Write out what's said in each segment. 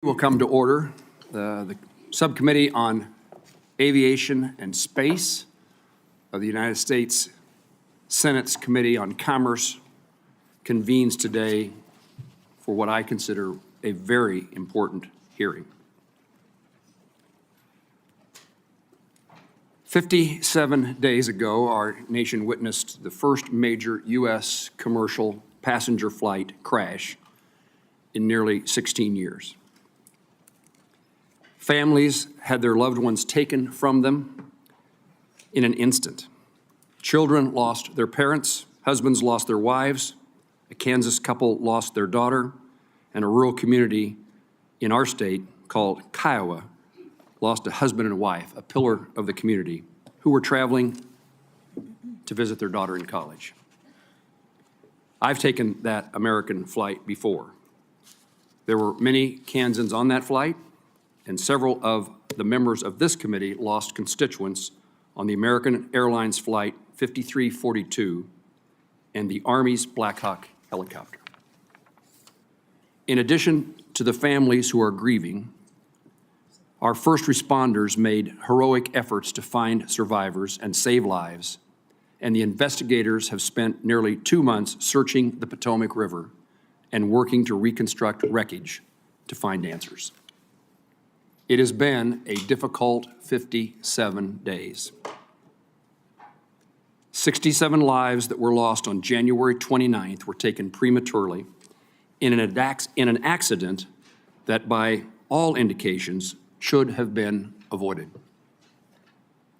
Will come to order. The Subcommittee on Aviation and Space of the United States Senate's Committee on Commerce convenes today for what I consider a very important hearing. 57 days ago, our nation witnessed the first major U.S. commercial passenger flight crash in nearly 16 years. Families had their loved ones taken from them in an instant. Children lost their parents, husbands lost their wives, a Kansas couple lost their daughter, and a rural community in our state called Kiowa lost a husband and a wife, a pillar of the community, who were traveling to visit their daughter in college. I've taken that American flight before. There were many Kansans on that flight, and several of the members of this committee lost constituents on the American Airlines Flight 5342 and the Army's Blackhawk helicopter. In addition to the families who are grieving, our first responders made heroic efforts to find survivors and save lives, and the investigators have spent nearly 2 months searching the Potomac River and working to reconstruct wreckage to find answers. It has been a difficult 57 days. 67 lives that were lost on January 29th were taken prematurely in an accident that by all indications should have been avoided.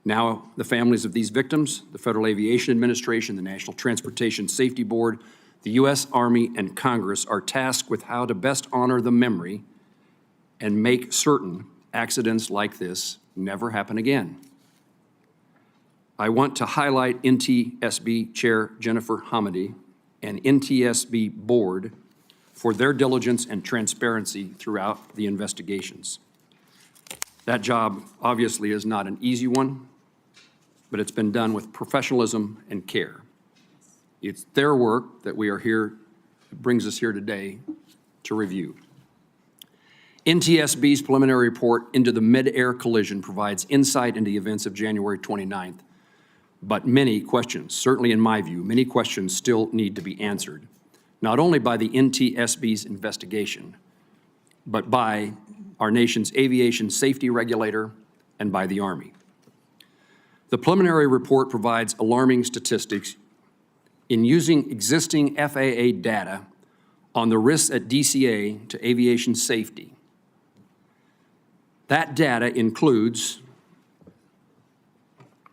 Now, the families of these victims, the Federal Aviation Administration, the National Transportation Safety Board, the U.S. Army, and Congress are tasked with how to best honor the memory and make certain accidents like this never happen again. I want to highlight NTSB Chair Jennifer Hamady and NTSB Board for their diligence and transparency throughout the investigations. That job obviously is not an easy one, but it's been done with professionalism and care. It's their work that we are here, that brings us here today to review. NTSB's preliminary report into the Midair Collision provides insight into the events of January 29th, but many questions, certainly in my view, many questions still need to be answered, not only by the NTSB's investigation, but by our nation's aviation safety regulator and by the Army. The preliminary report provides alarming statistics in using existing FAA data on the risks at DCA to aviation safety. That data includes,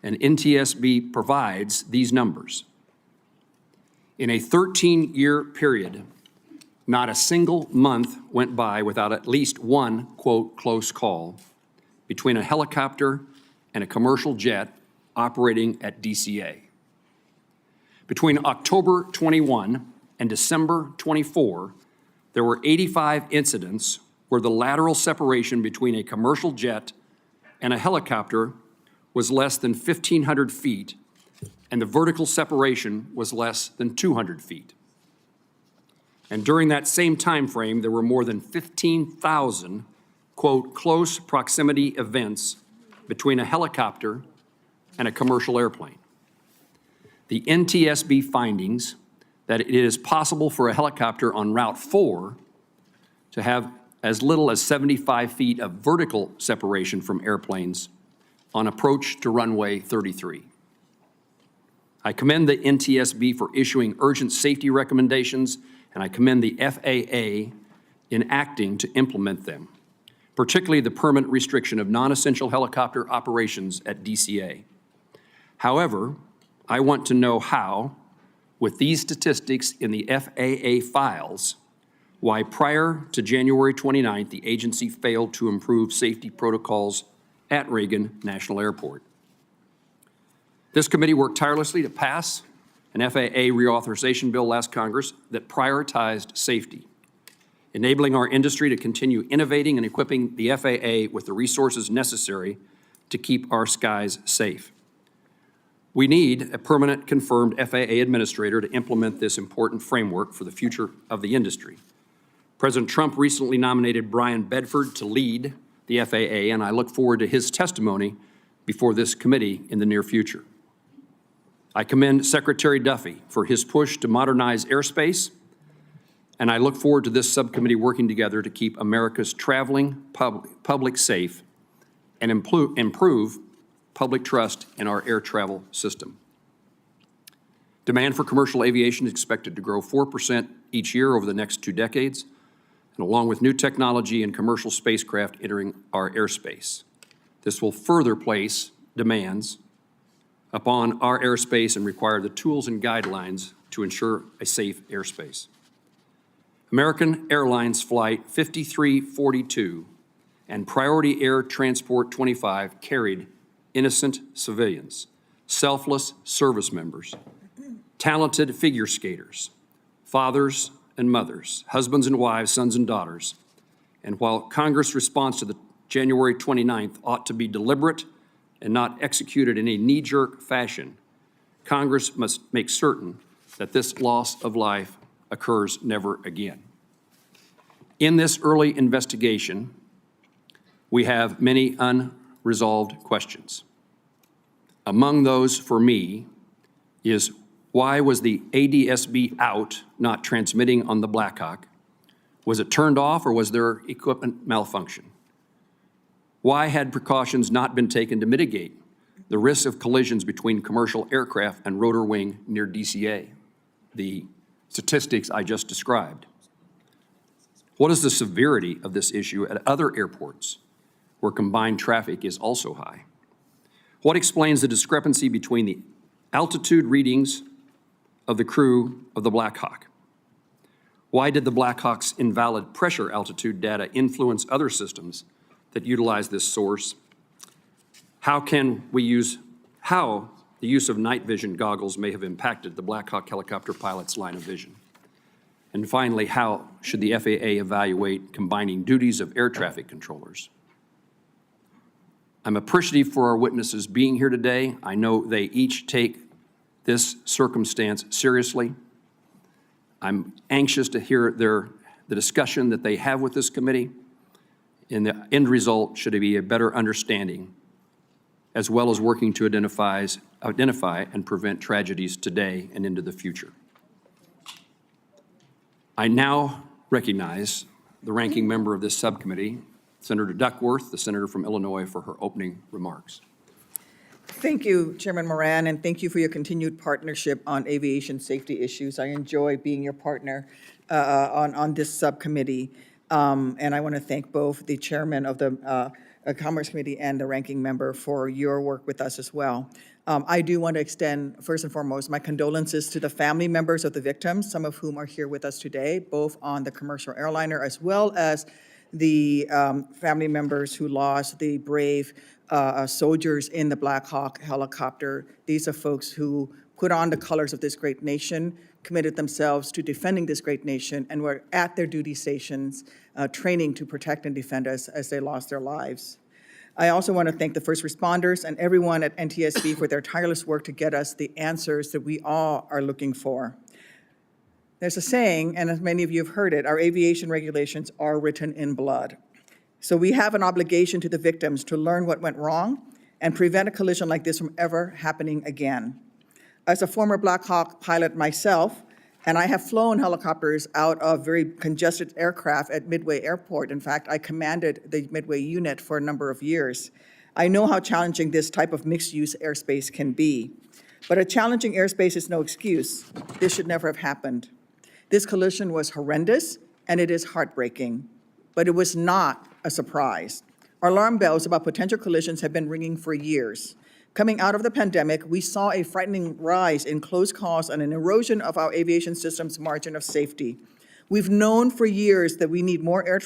and NTSB provides these numbers. In a 13-year period, not a single month went by without at least one, quote, close call between a helicopter and a commercial jet operating at DCA. Between October 21 and December 24, there were 85 incidents where the lateral separation between a commercial jet and a helicopter was less than 1,500 feet, and the vertical separation was less than 200 feet. And during that same time frame, there were more than 15,000, quote, close proximity events between a helicopter and a commercial airplane. The NTSB findings that it is possible for a helicopter on Route 4 to have as little as 75 feet of vertical separation from airplanes on approach to runway 33. I commend the NTSB for issuing urgent safety recommendations, and I commend the FAA in acting to implement them, particularly the permanent restriction of non-essential helicopter operations at DCA. However, I want to know how, with these statistics in the FAA files, why prior to January 29th, the agency failed to improve safety protocols at Reagan National Airport. This committee worked tirelessly to pass an FAA reauthorization bill last Congress that prioritized safety, enabling our industry to continue innovating and equipping the FAA with the resources necessary to keep our skies safe. We need a permanent confirmed FAA administrator to implement this important framework for the future of the industry. President Trump recently nominated Brian Bedford to lead the FAA, and I look forward to his testimony before this committee in the near future. I commend Secretary Duffy for his push to modernize airspace, and I look forward to this subcommittee working together to keep America's traveling public safe and improve public trust in our air travel system. Demand for commercial aviation is expected to grow 4% each year over the next 2 decades, and along with new technology and commercial spacecraft entering our airspace. This will further place demands upon our airspace and require the tools and guidelines to ensure a safe airspace. American Airlines Flight 5342 and Priority Air Transport 25 carried innocent civilians, selfless service members, talented figure skaters, fathers and mothers, husbands and wives, sons and daughters. And while Congress' response to the January 29th ought to be deliberate and not executed in a knee-jerk fashion, Congress must make certain that this loss of life occurs never again. In this early investigation, we have many unresolved questions. Among those for me is, why was the ADSB out, not transmitting on the Blackhawk? Was it turned off or was there equipment malfunction? Why had precautions not been taken to mitigate the risk of collisions between commercial aircraft and rotor wing near DCA, the statistics I just described? What is the severity of this issue at other airports where combined traffic is also high? What explains the discrepancy between the altitude readings of the crew of the Blackhawk? Why did the Blackhawk's invalid pressure altitude data influence other systems that utilize this source? How the use of night vision goggles may have impacted the Blackhawk helicopter pilot's line of vision? And finally, how should the FAA evaluate combining duties of air traffic controllers? I'm appreciative for our witnesses being here today. I know they each take this circumstance seriously. I'm anxious to hear the discussion that they have with this committee, and the end result should be a better understanding, as well as working to identify and prevent tragedies today and into the future. I now recognize the ranking member of this subcommittee, Senator Duckworth, the senator from Illinois, for her opening remarks. Thank you, Chairman Moran, and thank you for your continued partnership on aviation safety issues. I enjoy being your partner on this subcommittee. And I want to thank both the chairman of the Commerce Committee and the ranking member for your work with us as well. I do want to extend, first and foremost, my condolences to the family members of the victims, some of whom are here with us today, both on the commercial airliner as well as the family members who lost the brave soldiers in the Blackhawk helicopter. These are folks who put on the colors of this great nation, committed themselves to defending this great nation, and were at their duty stations training to protect and defend us as they lost their lives. I also want to thank the first responders and everyone at NTSB for their tireless work to get us the answers that we all are looking for. There's a saying, and as many of you have heard it, our aviation regulations are written in blood. So we have an obligation to the victims to learn what went wrong and prevent a collision like this from ever happening again. As a former Blackhawk pilot myself, and I have flown helicopters out of very congested aircraft at Midway Airport. In fact, I commanded the Midway unit for a number of years. I know how challenging this type of mixed-use airspace can be. But a challenging airspace is no excuse. This should never have happened. This collision was horrendous, and it is heartbreaking. But it was not a surprise. Our alarm bells about potential collisions have been ringing for years. Coming out of the pandemic, we saw a frightening rise in close calls and an erosion of our aviation system's margin of safety. We've known for years that we need more air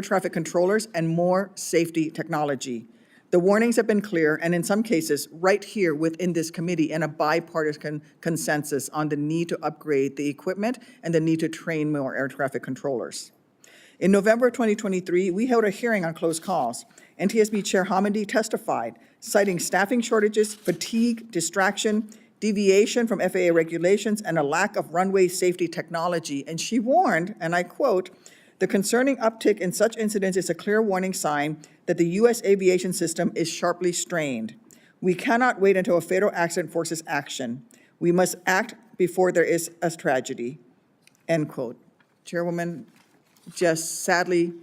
traffic controllers and more safety technology. The warnings have been clear, and in some cases, right here within this committee, and a bipartisan consensus on the need to upgrade the equipment and the need to train more air traffic controllers. In November 2023, we held a hearing on close calls. NTSB Chair Hamady testified, citing staffing shortages, fatigue, distraction, deviation from FAA regulations, and a lack of runway safety technology. And she warned, and I quote, The concerning uptick in such incidents is a clear warning sign that the U.S. aviation system is sharply strained. We cannot wait until a fatal accident forces action. We must act before there is a tragedy." End quote. Chairwoman, just sadly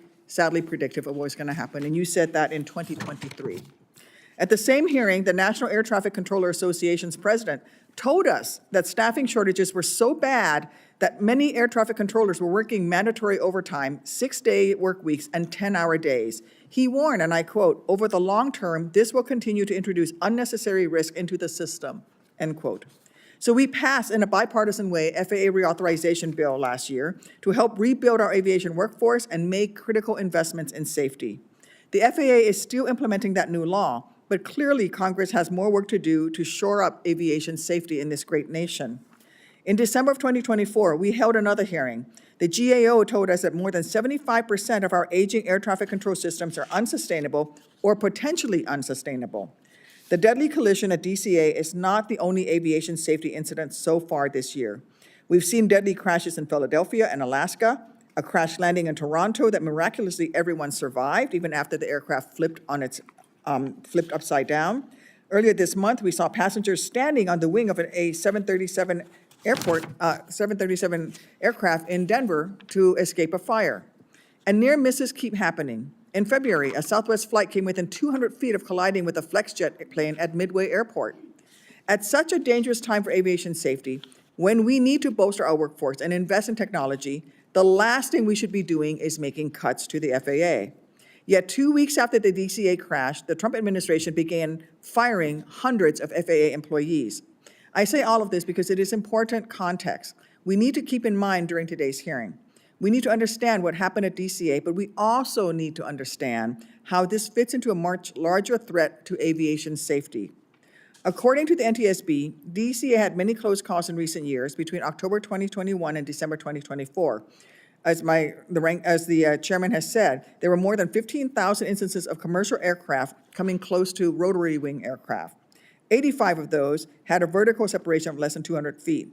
predictive of what was going to happen, and you said that in 2023. At the same hearing, the National Air Traffic Controller Association's president told us that staffing shortages were so bad that many air traffic controllers were working mandatory overtime, 6-day work weeks, and 10-hour days. He warned, and I quote, "Over the long term, this will continue to introduce unnecessary risk into the system," end quote. So we passed in a bipartisan way FAA reauthorization bill last year to help rebuild our aviation workforce and make critical investments in safety. The FAA is still implementing that new law, but clearly Congress has more work to do to shore up aviation safety in this great nation. In December of 2024, we held another hearing. The GAO told us that more than 75% of our aging air traffic control systems are unsustainable or potentially unsustainable. The deadly collision at DCA is not the only aviation safety incident so far this year. We've seen deadly crashes in Philadelphia and Alaska, a crash landing in Toronto that miraculously everyone survived, even after the aircraft flipped upside down. Earlier this month, we saw passengers standing on the wing of a 737 aircraft in Denver to escape a fire. And near misses keep happening. In February, a Southwest flight came within 200 feet of colliding with a FlexJet plane at Midway Airport. At such a dangerous time for aviation safety, when we need to bolster our workforce and invest in technology, the last thing we should be doing is making cuts to the FAA. Yet 2 weeks after the DCA crash, the Trump administration began firing hundreds of FAA employees. I say all of this because it is important context. We need to keep in mind during today's hearing. We need to understand what happened at DCA, but we also need to understand how this fits into a much larger threat to aviation safety. According to the NTSB, DCA had many close calls in recent years between October 2021 and December 2024. As the chairman has said, there were more than 15,000 instances of commercial aircraft coming close to rotary wing aircraft. 85 of those had a vertical separation of less than 200 feet.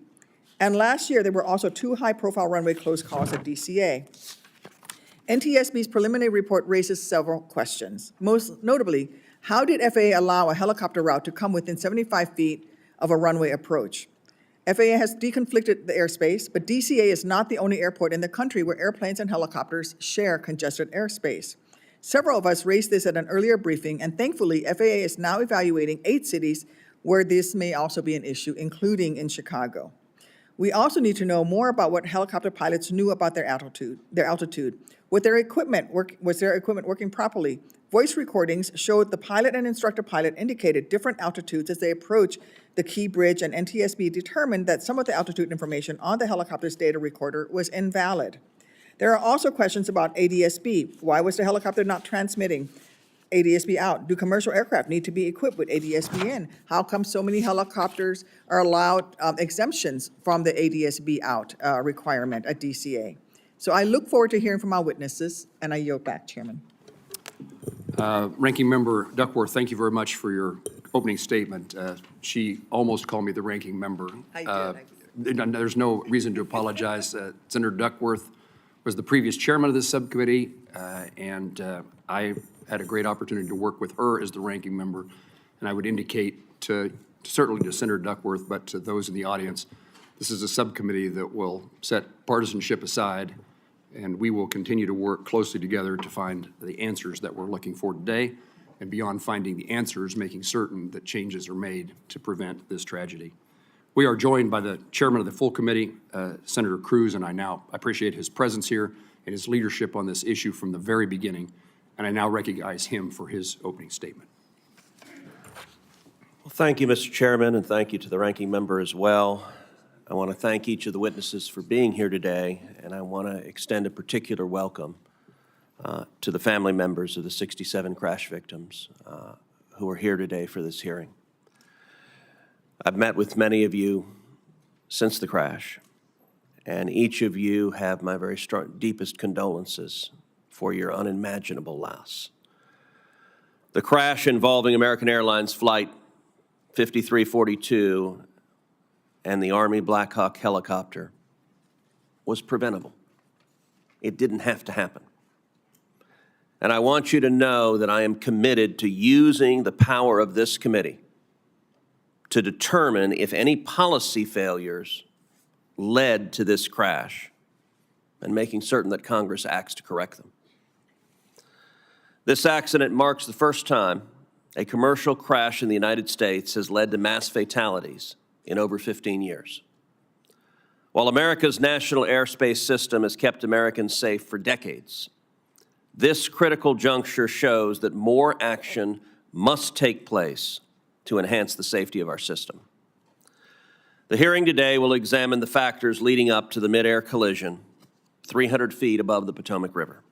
And last year, there were also 2 high-profile runway close calls at DCA. NTSB's preliminary report raises several questions. Most notably, how did FAA allow a helicopter route to come within 75 feet of a runway approach? FAA has deconflicted the airspace, but DCA is not the only airport in the country where airplanes and helicopters share congested airspace. Several of us raised this at an earlier briefing, and thankfully, FAA is now evaluating 8 cities where this may also be an issue, including in Chicago. We also need to know more about what helicopter pilots knew about their altitude. Was their equipment working properly? Voice recordings showed the pilot and instructor pilot indicated different altitudes as they approached the Key Bridge, and NTSB determined that some of the altitude information on the helicopter's data recorder was invalid. There are also questions about ADSB. Why was the helicopter not transmitting ADSB out? Do commercial aircraft need to be equipped with ADSB in? How come so many helicopters are allowed exemptions from the ADSB out requirement at DCA? So I look forward to hearing from our witnesses, and I yield back, Chairman. Ranking Member Duckworth, thank you very much for your opening statement. She almost called me the ranking member. I did. There's no reason to apologize. Senator Duckworth was the previous chairman of this subcommittee, and I had a great opportunity to work with her as the ranking member. And I would indicate certainly to Senator Duckworth, but to those in the audience, this is a subcommittee that will set partisanship aside, and we will continue to work closely together to find the answers that we're looking for today, and beyond finding the answers, making certain that changes are made to prevent this tragedy. We are joined by the chairman of the full committee, Senator Cruz, and I now appreciate his presence here and his leadership on this issue from the very beginning, and I now recognize him for his opening statement. Well, thank you, Mr. Chairman, and thank you to the ranking member as well. I want to thank each of the witnesses for being here today, and I want to extend a particular welcome to the family members of the 67 crash victims who are here today for this hearing. I've met with many of you since the crash, and each of you have my very deepest condolences for your unimaginable loss. The crash involving American Airlines Flight 5342 and the Army Blackhawk helicopter was preventable. It didn't have to happen. And I want you to know that I am committed to using the power of this committee to determine if any policy failures led to this crash and making certain that Congress acts to correct them. This accident marks the first time a commercial crash in the United States has led to mass fatalities in over 15 years. While America's national airspace system has kept Americans safe for decades, this critical juncture shows that more action must take place to enhance the safety of our system. The hearing today will examine the factors leading up to the midair collision 300 feet above the Potomac River.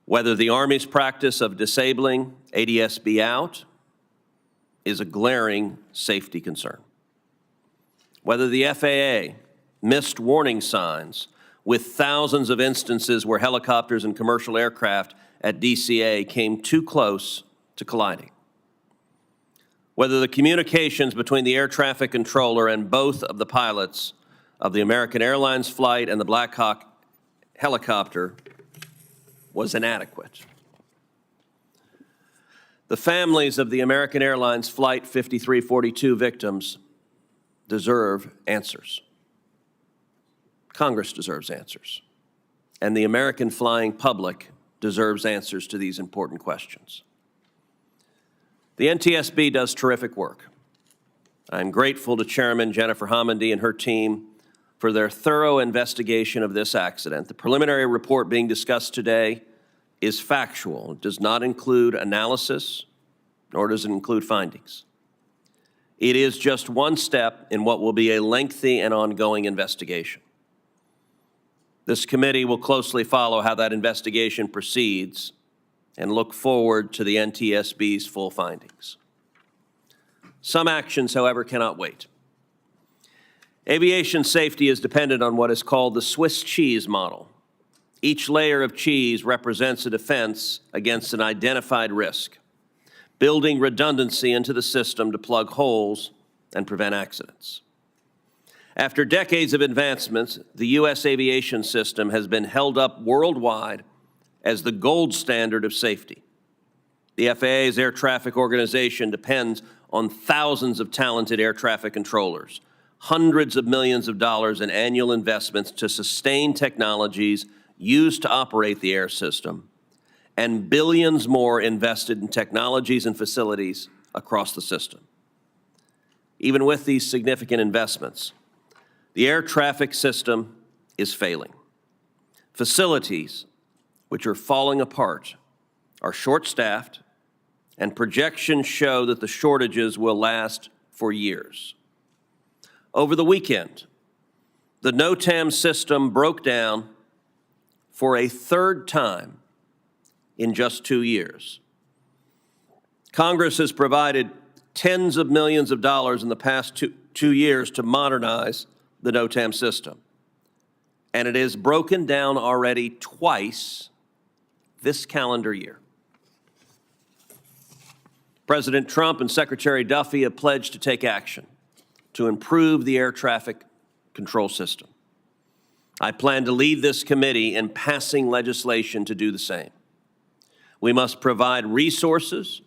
Whether the Army's practice of disabling ADS-B out is a glaring safety concern. Whether the FAA missed warning signs with thousands of instances where helicopters and commercial aircraft at DCA came too close to colliding. Whether the communications between the air traffic controller and both of the pilots of the American Airlines flight and the Blackhawk helicopter was inadequate. The families of the American Airlines Flight 5342 victims deserve answers. Congress deserves answers. And the American flying public deserves answers to these important questions. The NTSB does terrific work. I'm grateful to Chairman Jennifer Homendy and her team for their thorough investigation of this accident. The preliminary report being discussed today is factual. It does not include analysis, nor does it include findings. It is just one step in what will be a lengthy and ongoing investigation. This committee will closely follow how that investigation proceeds and look forward to the NTSB's full findings. Some actions, however, cannot wait. Aviation safety is dependent on what is called the Swiss cheese model. Each layer of cheese represents a defense against an identified risk, building redundancy into the system to plug holes and prevent accidents. After decades of advancements, the U.S. aviation system has been held up worldwide as the gold standard of safety. The FAA's air traffic organization depends on thousands of talented air traffic controllers, hundreds of millions of dollars in annual investments to sustain technologies used to operate the air system, and billions more invested in technologies and facilities across the system. Even with these significant investments, the air traffic system is failing. Facilities, which are falling apart, are short-staffed, and projections show that the shortages will last for years. Over the weekend, the NOTAM system broke down for a third time in just 2 years. Congress has provided tens of millions of dollars in the past two years to modernize the NOTAM system, and it has broken down already twice this calendar year. President Trump and Secretary Duffy have pledged to take action to improve the air traffic control system. I plan to lead this committee in passing legislation to do the same. We must provide resources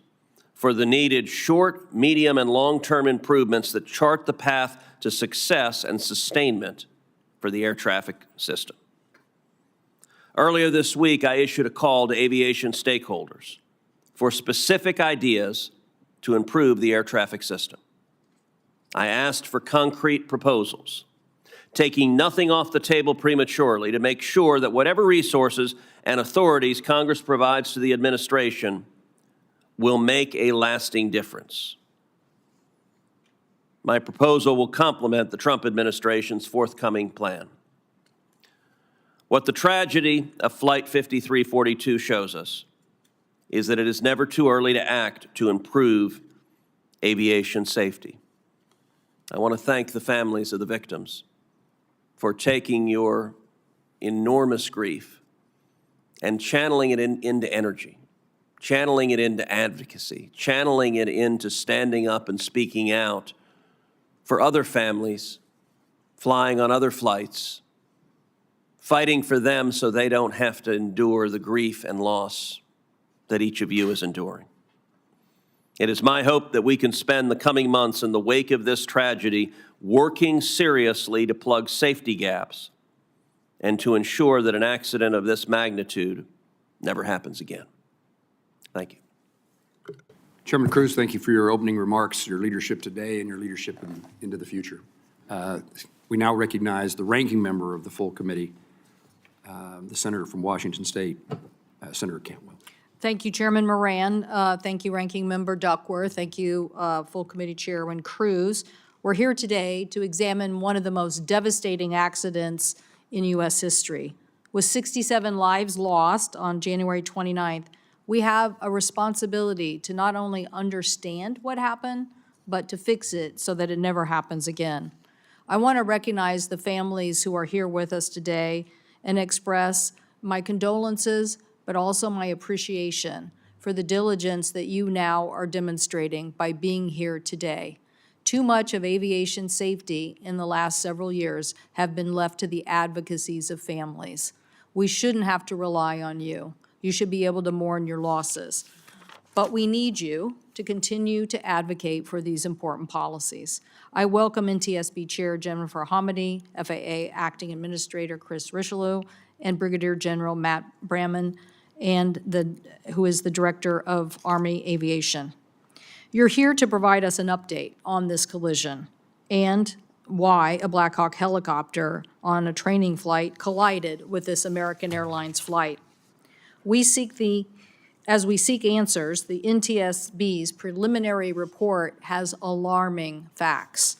for the needed short, medium, and long-term improvements that chart the path to success and sustainment for the air traffic system. Earlier this week, I issued a call to aviation stakeholders for specific ideas to improve the air traffic system. I asked for concrete proposals, taking nothing off the table prematurely to make sure that whatever resources and authorities Congress provides to the administration will make a lasting difference. My proposal will complement the Trump administration's forthcoming plan. What the tragedy of Flight 5342 shows us is that it is never too early to act to improve aviation safety. I want to thank the families of the victims for taking your enormous grief and channeling it into energy, channeling it into advocacy, channeling it into standing up and speaking out for other families flying on other flights, fighting for them so they don't have to endure the grief and loss that each of you is enduring. It is my hope that we can spend the coming months in the wake of this tragedy working seriously to plug safety gaps and to ensure that an accident of this magnitude never happens again. Thank you. Chairman Cruz, thank you for your opening remarks, your leadership today, and your leadership into the future. We now recognize the ranking member of the full committee, the senator from Washington State, Senator Cantwell. Thank you, Chairman Moran. Thank you, Ranking Member Duckworth. Thank you, Full Committee Chairman Cruz. We're here today to examine one of the most devastating accidents in U.S. history. With 67 lives lost on January 29th, we have a responsibility to not only understand what happened, but to fix it so that it never happens again. I want to recognize the families who are here with us today and express my condolences, but also my appreciation for the diligence that you now are demonstrating by being here today. Too much of aviation safety in the last several years have been left to the advocacies of families. We shouldn't have to rely on you. You should be able to mourn your losses. But we need you to continue to advocate for these important policies. I welcome NTSB Chair Jennifer Hamady, FAA Acting Administrator Chris Richelieu, and Brigadier General Matt Bramman, and who is the Director of Army Aviation. You're here to provide us an update on this collision and why a Blackhawk helicopter on a training flight collided with this American Airlines flight. As we seek answers, the NTSB's preliminary report has alarming facts.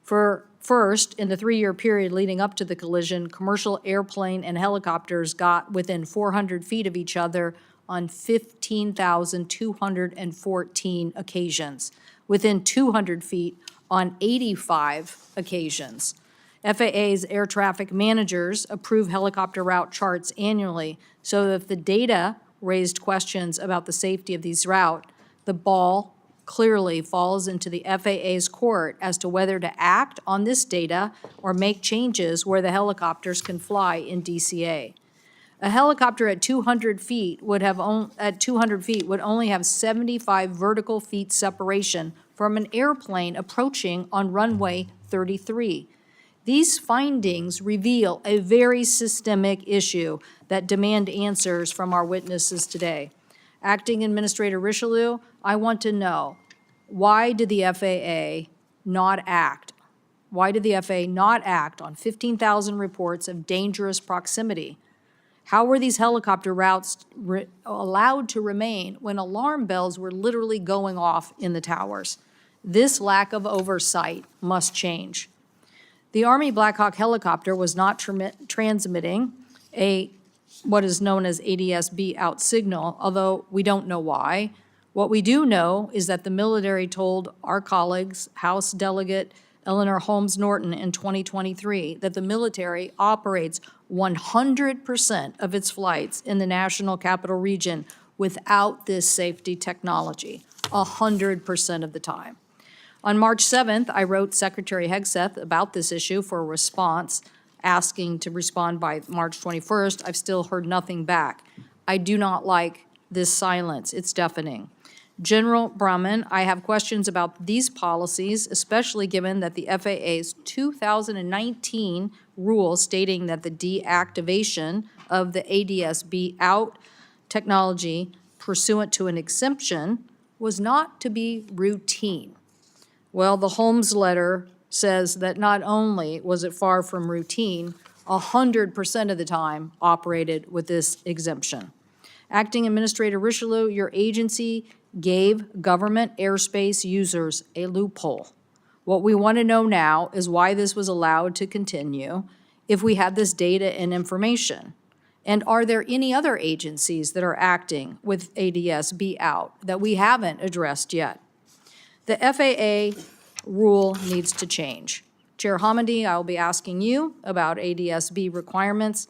First, in the 3-year period leading up to the collision, commercial airplane and helicopters got within 400 feet of each other on 15,214 occasions, within 200 feet on 85 occasions. FAA's air traffic managers approve helicopter route charts annually, so that if the data raised questions about the safety of these routes, the ball clearly falls into the FAA's court as to whether to act on this data or make changes where the helicopters can fly in DCA. A helicopter at 200 feet would only have 75 vertical feet separation from an airplane approaching on runway 33. These findings reveal a very systemic issue that demand answers from our witnesses today. Acting Administrator Richelieu, I want to know, why did the FAA not act? Why did the FAA not act on 15,000 reports of dangerous proximity? How were these helicopter routes allowed to remain when alarm bells were literally going off in the towers? This lack of oversight must change. The Army Blackhawk helicopter was not transmitting what is known as ADS-B out signal, although we don't know why. What we do know is that the military told our colleagues, House Delegate Eleanor Holmes Norton in 2023, that the military operates 100% of its flights in the National Capital Region without this safety technology, 100% of the time. On March 7th, I wrote Secretary Hegseth about this issue for a response, asking to respond by March 21st. I've still heard nothing back. I do not like this silence. It's deafening. General Bramman, I have questions about these policies, especially given that the FAA's 2019 rule stating that the deactivation of the ADS-B out technology pursuant to an exemption was not to be routine. Well, the Holmes letter says that not only was it far from routine, 100% of the time operated with this exemption. Acting Administrator Richelieu, your agency gave government airspace users a loophole. What we want to know now is why this was allowed to continue if we had this data and information. And are there any other agencies that are acting with ADS-B out that we haven't addressed yet? The FAA rule needs to change. Chair Hamady, I will be asking you about ADS-B requirements.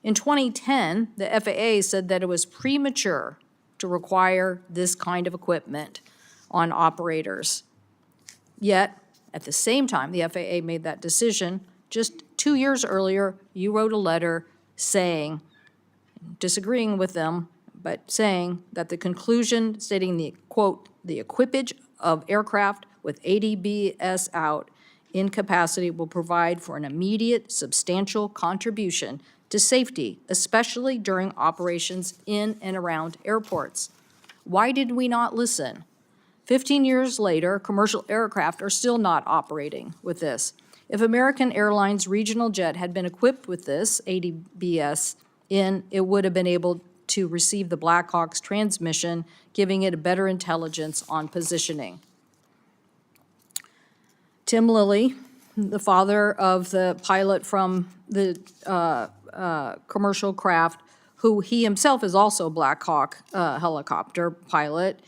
In 2010, the FAA said that it was premature to require this kind of equipment on operators. Yet, at the same time the FAA made that decision, just 2 years earlier, you wrote a letter saying, disagreeing with them, but saying that the conclusion stating the, quote, "the equipage of aircraft with ADBS out in capacity will provide for an immediate substantial contribution to safety, especially during operations in and around airports." Why did we not listen? 15 years later, commercial aircraft are still not operating with this. If American Airlines regional jet had been equipped with this ADBS it would have been able to receive the Blackhawk's transmission, giving it a better intelligence on positioning. Tim Lilly, the father of the pilot from the commercial craft, who he himself is also a Blackhawk helicopter pilot,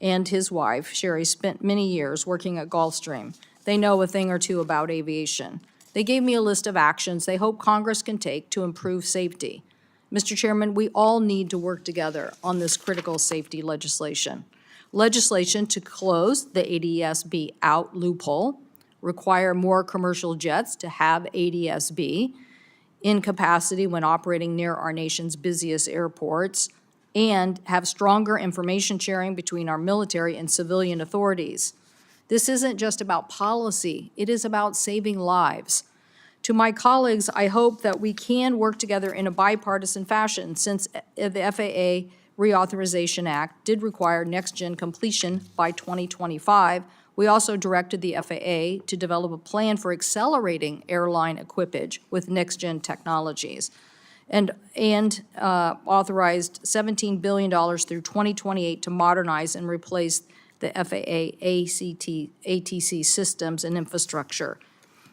and his wife, Sherry, spent many years working at Gulfstream. They know a thing or two about aviation. They gave me a list of actions they hope Congress can take to improve safety. Mr. Chairman, we all need to work together on this critical safety legislation. Legislation to close the ADSB out loophole, require more commercial jets to have ADSB in capacity when operating near our nation's busiest airports, and have stronger information sharing between our military and civilian authorities. This isn't just about policy, it is about saving lives. To my colleagues, I hope that we can work together in a bipartisan fashion, since the FAA Reauthorization Act did require next-gen completion by 2025. We also directed the FAA to develop a plan for accelerating airline equipage with next-gen technologies, and authorized $17 billion through 2028 to modernize and replace the FAA ATC systems and infrastructure.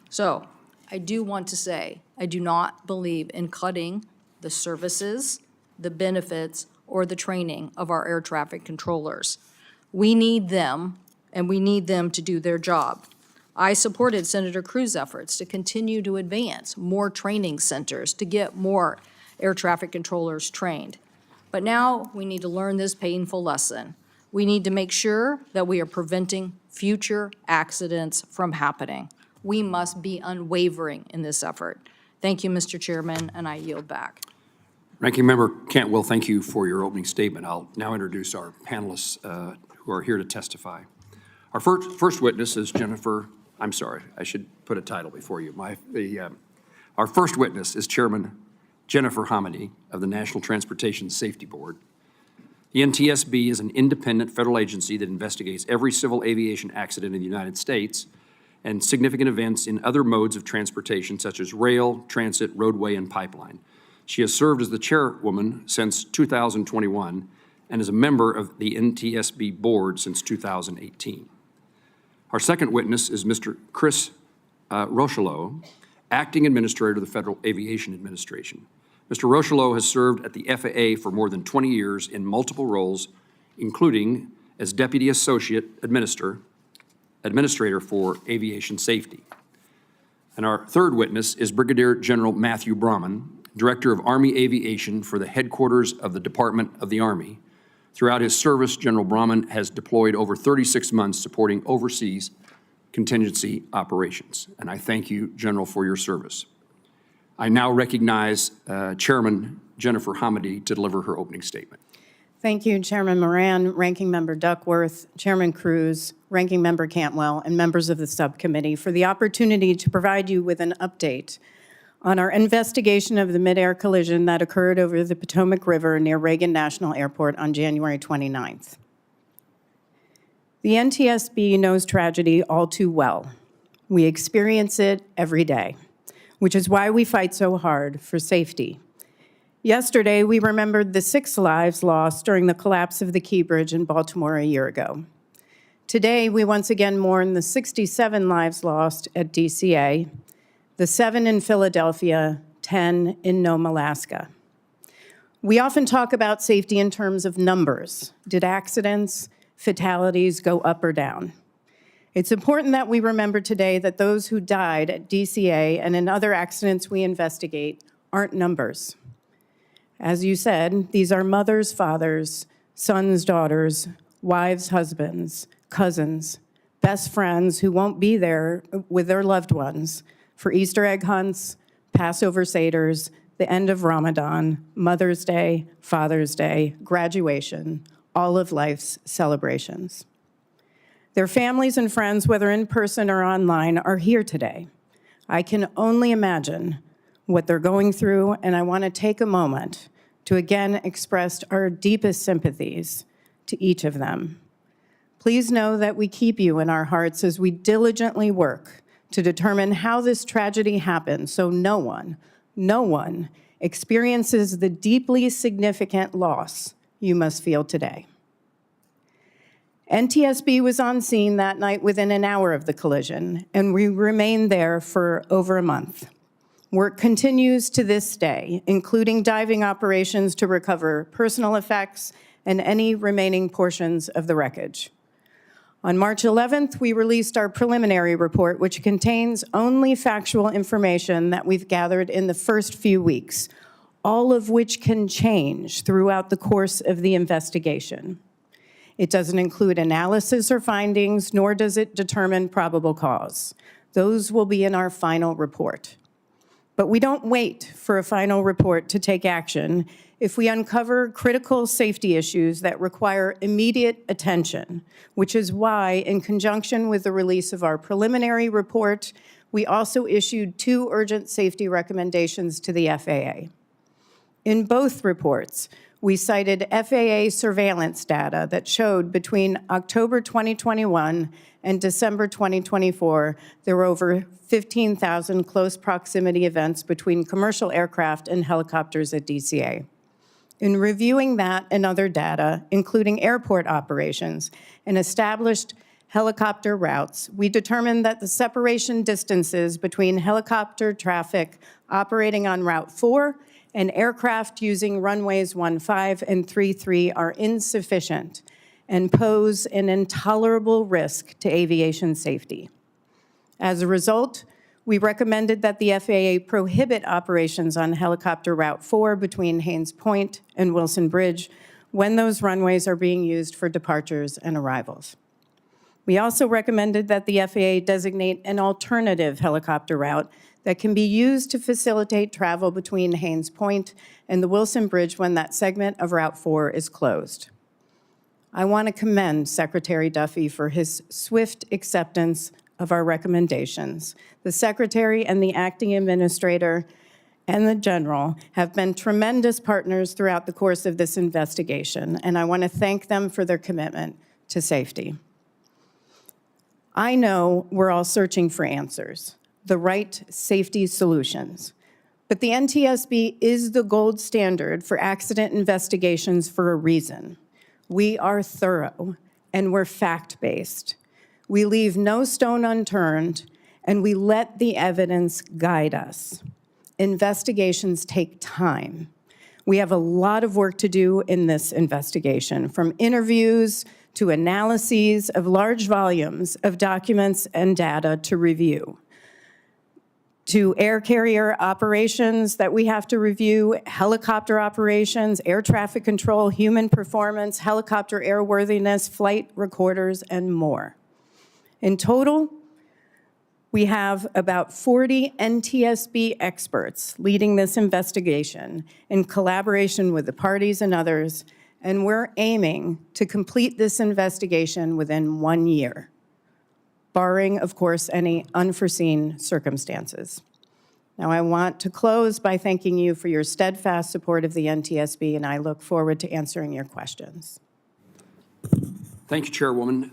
So I do want to say, I do not believe in cutting the services, the benefits, or the training of our air traffic controllers. We need them, and we need them to do their job. I supported Senator Cruz's efforts to continue to advance more training centers to get more air traffic controllers trained. But now we need to learn this painful lesson. We need to make sure that we are preventing future accidents from happening. We must be unwavering in this effort. Thank you, Mr. Chairman, and I yield back. Ranking Member Cantwell, thank you for your opening statement. I'll now introduce our panelists who are here to testify. Our first witness is Jennifer, I'm sorry, I should put a title before you. Our first witness is Chairman Jennifer Hamady of the National Transportation Safety Board. The NTSB is an independent federal agency that investigates every civil aviation accident in the United States and significant events in other modes of transportation such as rail, transit, roadway, and pipeline. She has served as the chairwoman since 2021 and is a member of the NTSB board since 2018. Our second witness is Mr. Chris Rochelot, acting administrator of the Federal Aviation Administration. Mr. Rochelot has served at the FAA for more than 20 years in multiple roles, including as Deputy Associate Administrator for Aviation Safety. And our third witness is Brigadier General Matthew Brahman, Director of Army Aviation for the headquarters of the Department of the Army. Throughout his service, General Brahman has deployed over 36 months supporting overseas contingency operations. And I thank you, General, for your service. I now recognize Chairman Jennifer Hamady to deliver her opening statement. Thank you, Chairman Moran, Ranking Member Duckworth, Chairman Cruz, Ranking Member Cantwell, and members of the subcommittee for the opportunity to provide you with an update on our investigation of the midair collision that occurred over the Potomac River near Reagan National Airport on January 29th. The NTSB knows tragedy all too well. We experience it every day, which is why we fight so hard for safety. Yesterday, we remembered the 6 lives lost during the collapse of the Key Bridge in Baltimore a year ago. Today, we once again mourn the 67 lives lost at DCA, the 7 in Philadelphia, 10 in Nome, Alaska. We often talk about safety in terms of numbers. Did accidents, fatalities go up or down? It's important that we remember today that those who died at DCA and in other accidents we investigate aren't numbers. As you said, these are mothers, fathers, sons, daughters, wives, husbands, cousins, best friends who won't be there with their loved ones for Easter egg hunts, Passover seders, the end of Ramadan, Mother's Day, Father's Day, graduation, all of life's celebrations. Their families and friends, whether in person or online, are here today. I can only imagine what they're going through, and I want to take a moment to again express our deepest sympathies to each of them. Please know that we keep you in our hearts as we diligently work to determine how this tragedy happened so no one experiences the deeply significant loss you must feel today. NTSB was on scene that night within an hour of the collision, and we remained there for over a month. Work continues to this day, including diving operations to recover personal effects and any remaining portions of the wreckage. On March 11th, we released our preliminary report, which contains only factual information that we've gathered in the first few weeks, all of which can change throughout the course of the investigation. It doesn't include analysis or findings, nor does it determine probable cause. Those will be in our final report. But we don't wait for a final report to take action if we uncover critical safety issues that require immediate attention, which is why, in conjunction with the release of our preliminary report, we also issued 2 urgent safety recommendations to the FAA. In both reports, we cited FAA surveillance data that showed between October 2021 and December 2024, there were over 15,000 close proximity events between commercial aircraft and helicopters at DCA. In reviewing that and other data, including airport operations and established helicopter routes, we determined that the separation distances between helicopter traffic operating on Route 4 and aircraft using runways 15 and 33 are insufficient and pose an intolerable risk to aviation safety. As a result, we recommended that the FAA prohibit operations on helicopter Route 4 between Haynes Point and Wilson Bridge when those runways are being used for departures and arrivals. We also recommended that the FAA designate an alternative helicopter route that can be used to facilitate travel between Haynes Point and the Wilson Bridge when that segment of Route 4 is closed. I want to commend Secretary Duffy for his swift acceptance of our recommendations. The Secretary and the Acting Administrator and the General have been tremendous partners throughout the course of this investigation, and I want to thank them for their commitment to safety. I know we're all searching for answers, the right safety solutions. But the NTSB is the gold standard for accident investigations for a reason. We are thorough and we're fact-based. We leave no stone unturned and we let the evidence guide us. Investigations take time. We have a lot of work to do in this investigation, from interviews to analyses of large volumes of documents and data to review, to air carrier operations that we have to review, helicopter operations, air traffic control, human performance, helicopter airworthiness, flight recorders, and more. In total, we have about 40 NTSB experts leading this investigation in collaboration with the parties and others, and we're aiming to complete this investigation within 1 year, barring, of course, any unforeseen circumstances. Now, I want to close by thanking you for your steadfast support of the NTSB, and I look forward to answering your questions. Thank you, Chairwoman.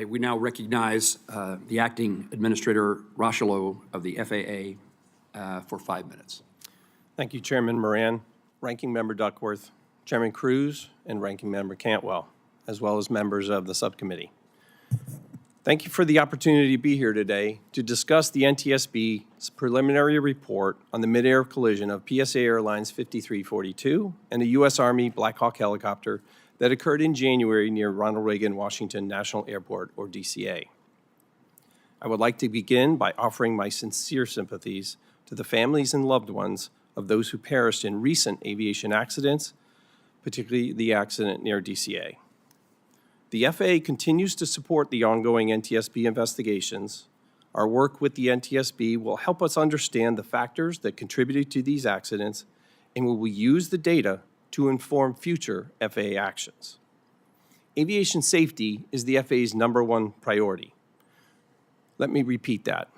We now recognize the Acting Administrator Rocheleau of the FAA for 5 minutes. Thank you, Chairman Moran, Ranking Member Duckworth, Chairman Cruz, and Ranking Member Cantwell, as well as members of the subcommittee. Thank you for the opportunity to be here today to discuss the NTSB's preliminary report on the midair collision of PSA Airlines 5342 and a U.S. Army Blackhawk helicopter that occurred in January near Ronald Reagan Washington National Airport, or DCA. I would like to begin by offering my sincere sympathies to the families and loved ones of those who perished in recent aviation accidents, particularly the accident near DCA. The FAA continues to support the ongoing NTSB investigations. Our work with the NTSB will help us understand the factors that contributed to these accidents and we will use the data to inform future FAA actions. Aviation safety is the FAA's #1 priority. Let me repeat that.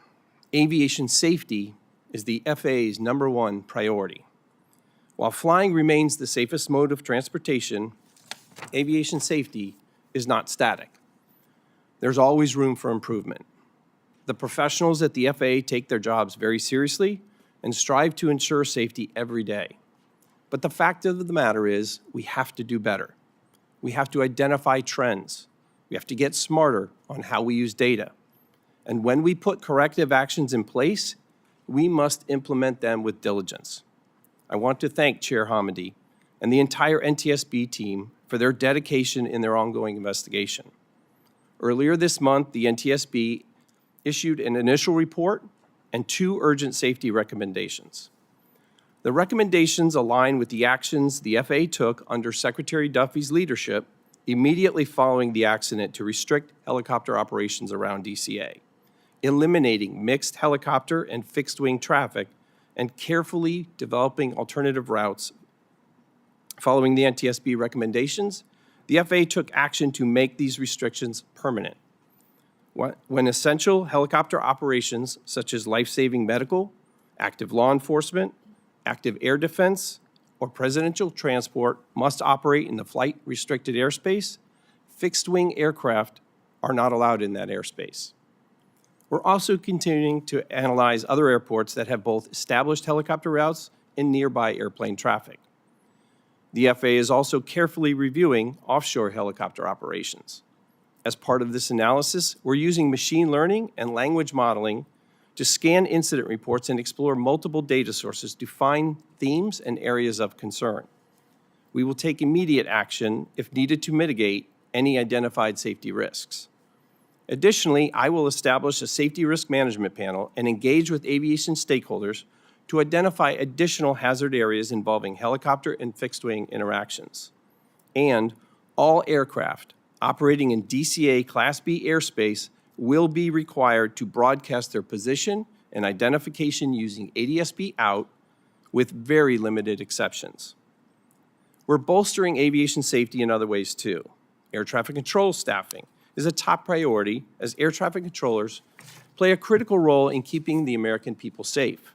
Aviation safety is the FAA's #1 priority. While flying remains the safest mode of transportation, aviation safety is not static. There's always room for improvement. The professionals at the FAA take their jobs very seriously and strive to ensure safety every day. But the fact of the matter is, we have to do better. We have to identify trends. We have to get smarter on how we use data. And when we put corrective actions in place, we must implement them with diligence. I want to thank Chair Hamady and the entire NTSB team for their dedication in their ongoing investigation. Earlier this month, the NTSB issued an initial report and 2 urgent safety recommendations. The recommendations align with the actions the FAA took under Secretary Duffy's leadership immediately following the accident to restrict helicopter operations around DCA, eliminating mixed helicopter and fixed-wing traffic, and carefully developing alternative routes. Following the NTSB recommendations, the FAA took action to make these restrictions permanent. When essential helicopter operations, such as life-saving medical, active law enforcement, active air defense, or presidential transport must operate in the flight-restricted airspace, fixed-wing aircraft are not allowed in that airspace. We're also continuing to analyze other airports that have both established helicopter routes and nearby airplane traffic. The FAA is also carefully reviewing offshore helicopter operations. As part of this analysis, we're using machine learning and language modeling to scan incident reports and explore multiple data sources to find themes and areas of concern. We will take immediate action if needed to mitigate any identified safety risks. Additionally, I will establish a safety risk management panel and engage with aviation stakeholders to identify additional hazard areas involving helicopter and fixed-wing interactions. And all aircraft operating in DCA Class B airspace will be required to broadcast their position and identification using ADS-B out, with very limited exceptions. We're bolstering aviation safety in other ways too. Air traffic control staffing is a top priority, as air traffic controllers play a critical role in keeping the American people safe.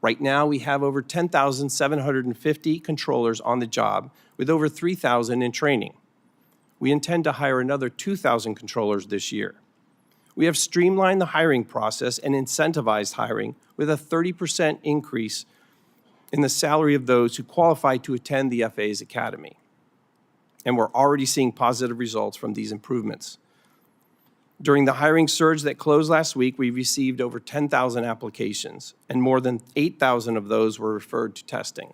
Right now, we have over 10,750 controllers on the job, with over 3,000 in training. We intend to hire another 2,000 controllers this year. We have streamlined the hiring process and incentivized hiring with a 30% increase in the salary of those who qualify to attend the FAA's Academy. And we're already seeing positive results from these improvements. During the hiring surge that closed last week, we received over 10,000 applications, and more than 8,000 of those were referred to testing.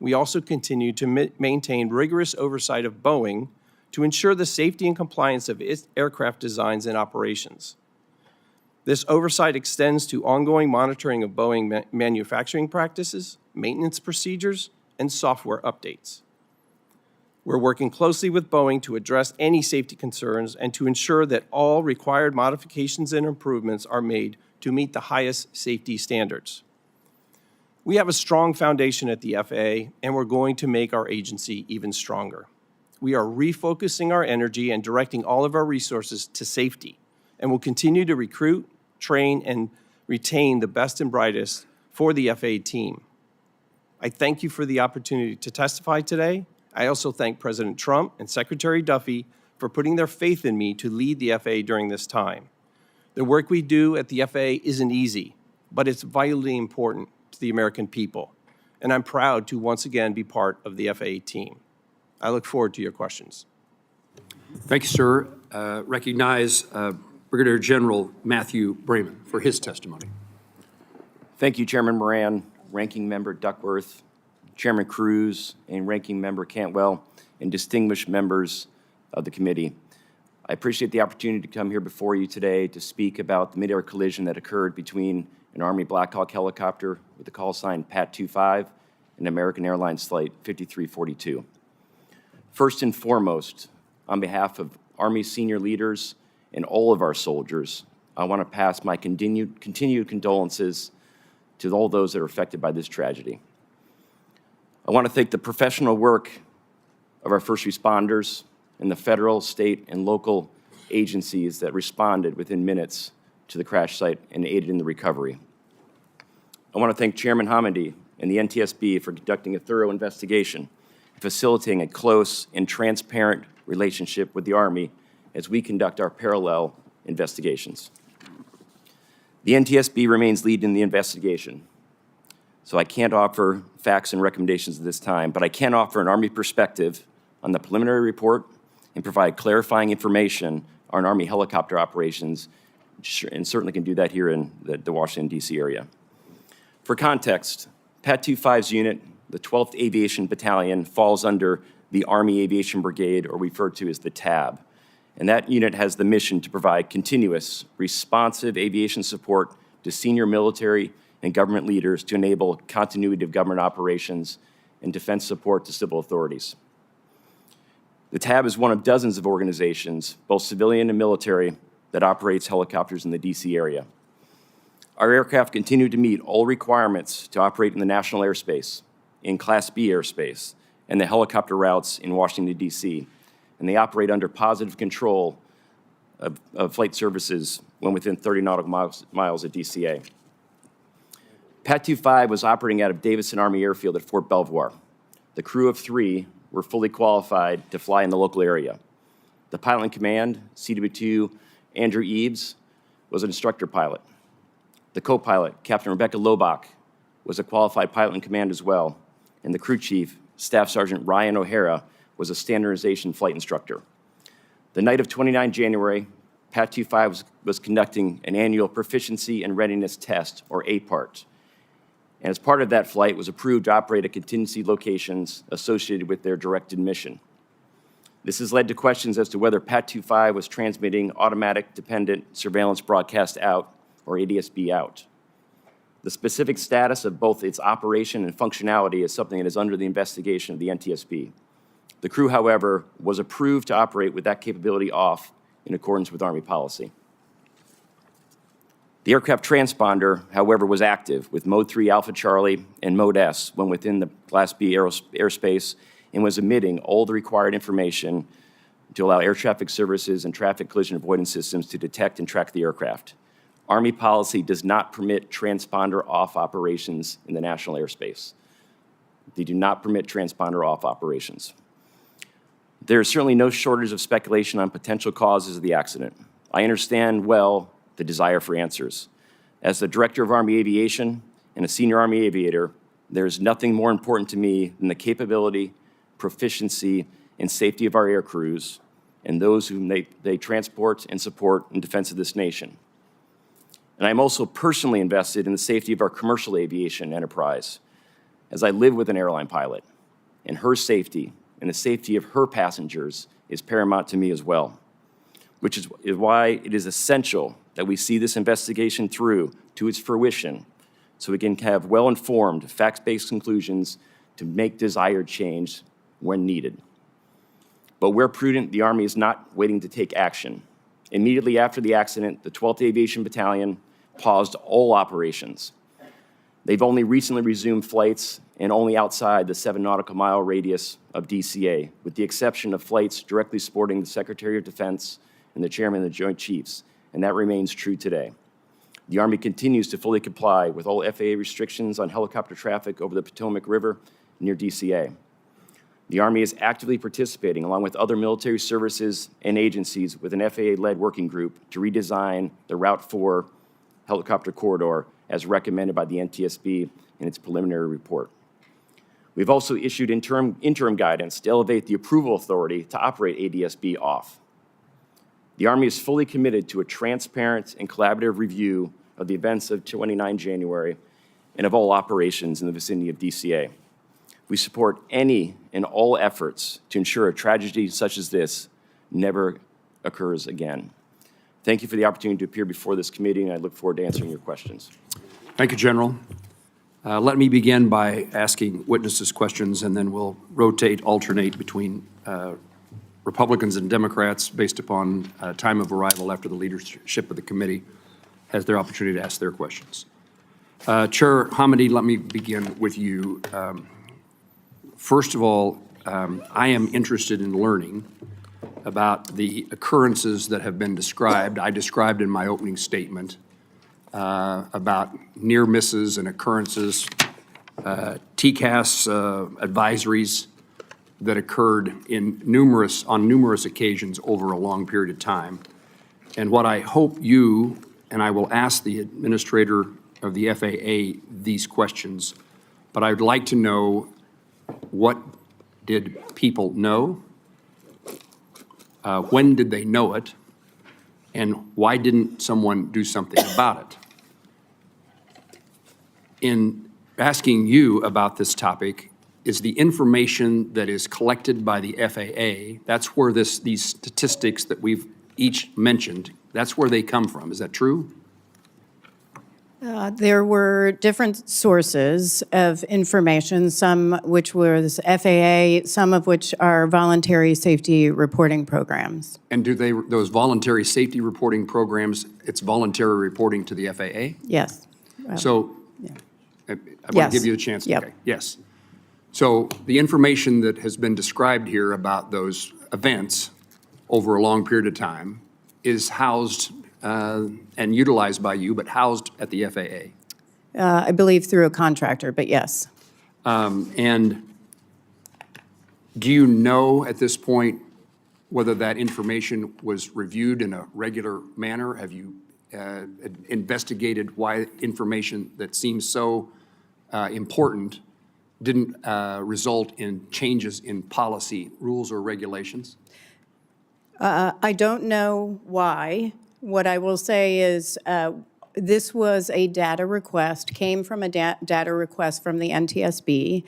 We also continue to maintain rigorous oversight of Boeing to ensure the safety and compliance of its aircraft designs and operations. This oversight extends to ongoing monitoring of Boeing manufacturing practices, maintenance procedures, and software updates. We're working closely with Boeing to address any safety concerns and to ensure that all required modifications and improvements are made to meet the highest safety standards. We have a strong foundation at the FAA, and we're going to make our agency even stronger. We are refocusing our energy and directing all of our resources to safety, and will continue to recruit, train, and retain the best and brightest for the FAA team. I thank you for the opportunity to testify today. I also thank President Trump and Secretary Duffy for putting their faith in me to lead the FAA during this time. The work we do at the FAA isn't easy, but it's vitally important to the American people, and I'm proud to once again be part of the FAA team. I look forward to your questions. Thank you, sir. Recognize Brigadier General Matthew Brayman for his testimony. Thank you, Chairman Moran, Ranking Member Duckworth, Chairman Cruz, and Ranking Member Cantwell, and distinguished members of the committee. I appreciate the opportunity to come here before you today to speak about the midair collision that occurred between an Army Blackhawk helicopter with the call sign PAT-25 and American Airlines Flight 5342. First and foremost, on behalf of Army senior leaders and all of our soldiers, I want to pass my continued condolences to all those that are affected by this tragedy. I want to thank the professional work of our first responders and the federal, state, and local agencies that responded within minutes to the crash site and aided in the recovery. I want to thank Chairman Hamady and the NTSB for conducting a thorough investigation, facilitating a close and transparent relationship with the Army as we conduct our parallel investigations. The NTSB remains lead in the investigation, so I can't offer facts and recommendations at this time, but I can offer an Army perspective on the preliminary report and provide clarifying information on Army helicopter operations, and certainly can do that here in the Washington, D.C. area. For context, Pat 25's unit, the 12th Aviation Battalion, falls under the Army Aviation Brigade, or referred to as the TAB. And that unit has the mission to provide continuous, responsive aviation support to senior military and government leaders to enable continuity of government operations and defense support to civil authorities. The TAB is one of dozens of organizations, both civilian and military, that operates helicopters in the D.C. area. Our aircraft continue to meet all requirements to operate in the national airspace, in Class B airspace, and the helicopter routes in Washington, D.C., and they operate under positive control of flight services when within 30 nautical miles of DCA. Pat 25 was operating out of Davison Army Airfield at Fort Belvoir. The crew of 3 were fully qualified to fly in the local area. The pilot in command, CW2 Andrew Eves, was an instructor pilot. The co-pilot, Captain Rebecca Lobach, was a qualified pilot in command as well, and the crew chief, Staff Sergeant Ryan O'Hara, was a standardization flight instructor. The night of 29 January, Pat 25 was conducting an annual proficiency and readiness test, or APART. And as part of that flight, was approved to operate at contingency locations associated with their directed mission. This has led to questions as to whether Pat 25 was transmitting automatic dependent surveillance broadcast out, or ADSB out. The specific status of both its operation and functionality is something that is under the investigation of the NTSB. The crew, however, was approved to operate with that capability off in accordance with Army policy. The aircraft transponder, however, was active with Mode 3 Alpha Charlie and Mode S when within the Class B airspace and was emitting all the required information to allow air traffic services and traffic collision avoidance systems to detect and track the aircraft. Army policy does not permit transponder off operations in the national airspace. They do not permit transponder off operations. There is certainly no shortage of speculation on potential causes of the accident. I understand well the desire for answers. As the Director of Army Aviation and a senior Army aviator, there is nothing more important to me than the capability, proficiency, and safety of our air crews and those whom they transport and support in defense of this nation. And I'm also personally invested in the safety of our commercial aviation enterprise, as I live with an airline pilot, and her safety and the safety of her passengers is paramount to me as well, which is why it is essential that we see this investigation through to its fruition so we can have well-informed, facts-based conclusions to make desired change when needed. But where prudent, the Army is not waiting to take action. Immediately after the accident, the 12th Aviation Battalion paused all operations. They've only recently resumed flights and only outside the 7 nautical mile radius of DCA, with the exception of flights directly supporting the Secretary of Defense and the Chairman of the Joint Chiefs, and that remains true today. The Army continues to fully comply with all FAA restrictions on helicopter traffic over the Potomac River near DCA. The Army is actively participating, along with other military services and agencies, with an FAA-led working group to redesign the Route 4 helicopter corridor as recommended by the NTSB in its preliminary report. We've also issued interim guidance to elevate the approval authority to operate ADSB off. The Army is fully committed to a transparent and collaborative review of the events of 29 January and of all operations in the vicinity of DCA. We support any and all efforts to ensure a tragedy such as this never occurs again. Thank you for the opportunity to appear before this committee, and I look forward to answering your questions. Thank you, General. Let me begin by asking witnesses questions, and then we'll alternate between Republicans and Democrats based upon time of arrival after the leadership of the committee has their opportunity to ask their questions. Chair Hamady, let me begin with you. First of all, I am interested in learning about the occurrences that have been described. I described in my opening statement about near misses and occurrences, TCAS advisories that occurred on numerous occasions over a long period of time. And what I hope you, and I will ask the administrator of the FAA these questions, but I'd like to know, what did people know? When did they know it? And why didn't someone do something about it? In asking you about this topic, is the information that is collected by the FAA, that's where these statistics that we've each mentioned, that's where they come from. Is that true? There were different sources of information, some which was FAA, some of which are voluntary safety reporting programs. And do those voluntary safety reporting programs, it's voluntary reporting to the FAA? Yes. So, I want Yes. to give you a chance. Yep. Okay, yes. So the information that has been described here about those events over a long period of time is housed and utilized by you, but housed at the FAA. I believe through a contractor, but yes. And do you know at this point whether that information was reviewed in a regular manner? Have you investigated why information that seems so important didn't result in changes in policy, rules, or regulations? I don't know why. What I will say is this was a data request, came from a data request from the NTSB.